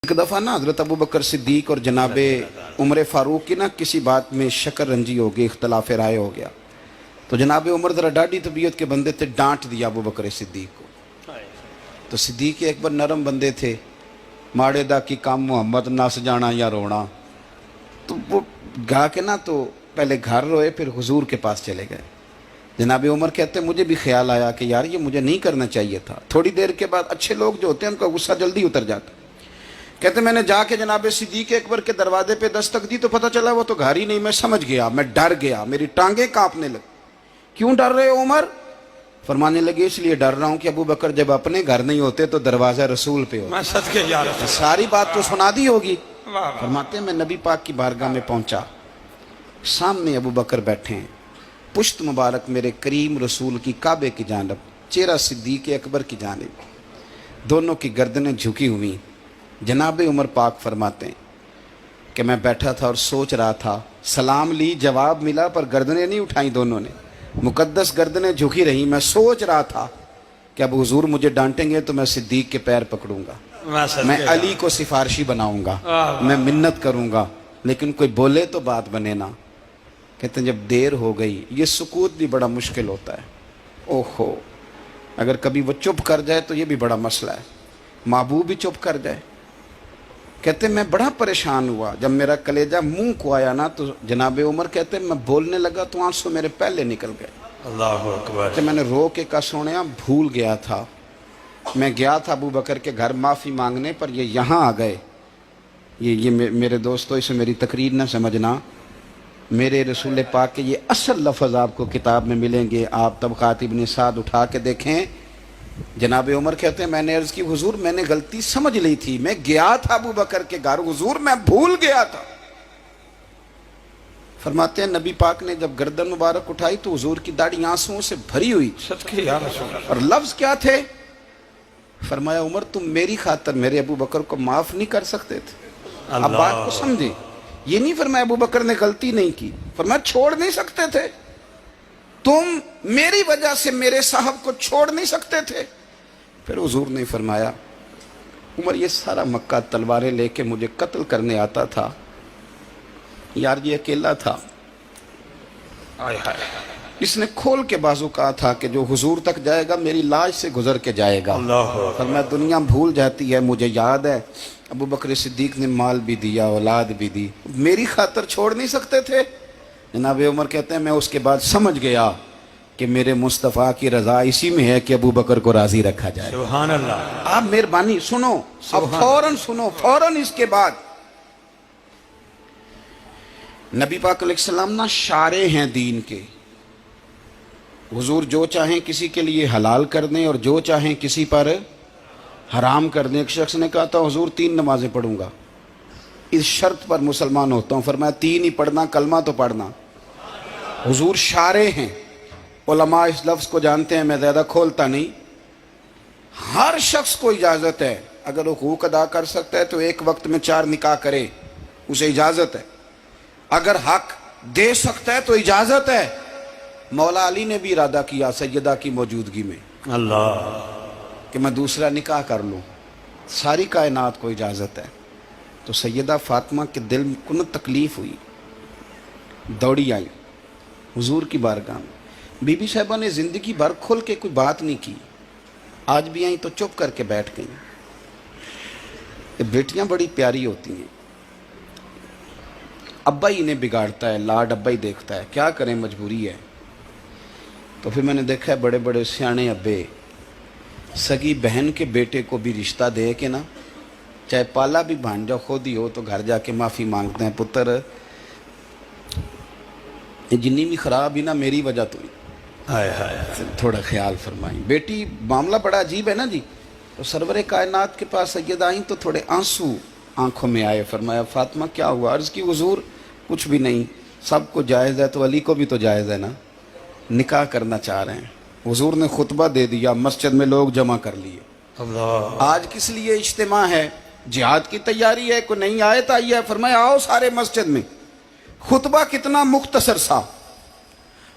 ایک دفعہ نا حضرت ابو بکر صدیق اور جناب عمر فاروق کی نا کسی بات میں شکر رنجی ہو گئی، اختلاف رائے ہو گیا، تو جناب عمر ذرا ڈاڈی طبیعت کے بندے تھے، ڈانٹ دیا ابو بکر صدیق کو۔ تو صدیق اکبر نرم بندے تھے، ماڑے دا کی کام محمد نس جانا یا رونا، تو وہ گا کے نا تو پہلے گھر روئے، پھر حضور کے پاس چلے گئے۔ جناب عمر کہتے ہیں مجھے بھی خیال آیا کہ یار یہ مجھے نہیں کرنا چاہیے تھا۔ تھوڑی دیر کے بعد اچھے لوگ جو ہوتے ہیں ان کا غصہ جلدی اتر جاتا ہے۔ کہتے میں نے جا کے جناب صدیق اکبر کے دروازے پہ دستک دی تو پتہ چلا وہ تو گھر ہی نہیں۔ میں سمجھ گیا، میں ڈر گیا، میری ٹانگیں کانپنے لگی۔ کیوں ڈر رہے ہو عمر؟ فرمانے لگے اس لیے ڈر رہا ہوں کہ ابو بکر جب اپنے گھر نہیں ہوتے تو دروازہ رسول پہ ہوتا۔ میں صدقے جا رہا ہوں۔ ساری بات تو سنا دی ہوگی۔ فرماتے ہیں میں نبی پاک کی بارگاہ میں پہنچا، سامنے ابو بکر بیٹھے ہیں، پشت مبارک میرے کریم رسول کی کعبے کی جانب، چہرہ صدیق اکبر کی جانب، دونوں کی گردنیں جھکی ہوئی۔ جناب عمر پاک فرماتے ہیں کہ میں بیٹھا تھا اور سوچ رہا تھا، سلام لی، جواب ملا، پر گردنیں نہیں اٹھائیں دونوں نے، مقدس گردنیں جھکی رہی۔ میں سوچ رہا تھا کہ اب حضور مجھے ڈانٹیں گے تو میں صدیق کے پیر پکڑوں گا، میں علی کو سفارشی بناؤں گا، میں منت کروں گا، لیکن کوئی بولے تو بات بنے نا۔ کہتے ہیں جب دیر ہو گئی، یہ سکوت بھی بڑا مشکل ہوتا ہے، اوہو اگر کبھی وہ چپ کر جائے تو یہ بھی بڑا مسئلہ ہے، محبوب بھی چپ کر جائے۔ کہتے ہیں میں بڑا پریشان ہوا، جب میرا کلیجہ منہ کو آیا نا تو جناب عمر کہتے ہیں میں بولنے لگا تو آنسو میرے پہلے نکل گئے۔ اللہ اکبر۔ کہ میں نے رو کے کہا سونیا بھول گیا تھا، میں گیا تھا ابو بکر کے گھر معافی مانگنے، پر یہ یہاں آ گئے۔ یہ میرے دوستو اسے میری تقریر نہ سمجھنا، میرے رسول پاک کے یہ اصل لفظ آپ کو کتاب میں ملیں گے، آپ طبقات ابن سعد اٹھا کے دیکھیں۔ جناب عمر کہتے ہیں میں نے عرض کی حضور میں نے غلطی سمجھ لی تھی، میں گیا تھا ابو بکر کے گھر حضور، میں بھول گیا تھا۔ فرماتے ہیں نبی پاک نے جب گردن مبارک اٹھائی تو حضور کی داڑھی آنسوؤں سے بھری ہوئی، صدقے یا رسول اللہ۔ اور لفظ کیا تھے؟ فرمایا عمر تم میری خاطر میرے ابو بکر کو معاف نہیں کر سکتے تھے؟ اب بات کو سمجھیں، یہ نہیں فرمایا ابو بکر نے غلطی نہیں کی، فرمایا چھوڑ نہیں سکتے تھے، تم میری وجہ سے میرے صاحب کو چھوڑ نہیں سکتے تھے۔ پھر حضور نے فرمایا عمر یہ سارا مکہ تلواریں لے کے مجھے قتل کرنے آتا تھا، یار یہ اکیلا تھا، اس نے کھول کے بازو کہا تھا کہ جو حضور تک جائے گا میری لاش سے گزر کے جائے گا۔ فرمایا دنیا بھول جاتی ہے، مجھے یاد ہے ابو بکر صدیق نے مال بھی دیا، اولاد بھی دی، میری خاطر چھوڑ نہیں سکتے تھے؟ جناب عمر کہتے ہیں میں اس کے بعد سمجھ گیا کہ میرے مصطفیٰ کی رضا اسی میں ہے کہ ابو بکر کو راضی رکھا جائے۔ سبحان اللہ۔ آپ مہربانی سنو، اب فوراً سنو، فوراً اس کے بعد نبی پاک علیہ السلام نا شارع ہیں دین کے، حضور جو چاہیں کسی کے لیے حلال کر دیں اور جو چاہیں کسی پر حرام کر دیں۔ ایک شخص نے کہا تھا حضور 3 نمازیں پڑھوں گا، اس شرط پر مسلمان ہوتا ہوں۔ فرمایا 3 ہی پڑھنا، کلمہ تو پڑھنا۔ حضور شارع ہیں، علماء اس لفظ کو جانتے ہیں، میں زیادہ کھولتا نہیں۔ ہر شخص کو اجازت ہے، اگر حقوق ادا کر سکتا ہے تو ایک وقت میں 4 نکاح کرے، اسے اجازت ہے۔ اگر حق دے سکتا ہے تو اجازت ہے۔ مولا علی نے بھی ارادہ کیا سیدہ کی موجودگی میں اللہ کہ میں دوسرا نکاح کر لوں، ساری کائنات کو اجازت ہے۔ تو سیدہ فاطمہ کے دل کو نہ تکلیف ہوئی، دوڑی آئی حضور کی بارگاہ میں۔ بی بی صاحبہ نے زندگی بھر کھل کے کوئی بات نہیں کی، آج بھی آئیں تو چپ کر کے بیٹھ گئیں۔ یہ بیٹیاں بڑی پیاری ہوتی ہیں، ابا ہی انہیں بگاڑتا ہے، لاڈ ابا ہی دیکھتا ہے، کیا کریں مجبوری ہے۔ تو پھر میں نے دیکھا ہے بڑے بڑے سیانے ابے سگی بہن کے بیٹے کو بھی رشتہ دے کے نا، چاہے پالا بھی بھانجا خود ہی ہو تو گھر جا کے معافی مانگتے ہیں، پتر جنی بھی خراب ہی نا میری وجہ تو ہی، تھوڑا خیال فرمائیں۔ بیٹی معاملہ بڑا عجیب ہے نا جی۔ تو سرور کائنات کے پاس سیدہ آئیں تو تھوڑے آنسو آنکھوں میں آئے۔ فرمایا فاطمہ کیا ہوا؟ عرض کی حضور کچھ بھی نہیں، سب کو جائز ہے تو علی کو بھی تو جائز ہے نا، نکاح کرنا چاہ رہے ہیں۔ حضور نے خطبہ دے دیا، مسجد میں لوگ جمع کر لیے۔ آج کس لیے اجتماع ہے؟ جہاد کی تیاری ہے، کوئی نئی آیت آئی ہے؟ فرمایا آؤ سارے مسجد میں۔ خطبہ کتنا مختصر سا،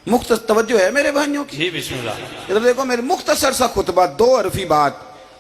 مختصر توجہ ہے میرے بھائیوں کی؟ جی بسم اللہ۔ ادھر دیکھو میرے، مختصر سا خطبہ، 2 حرفی بات،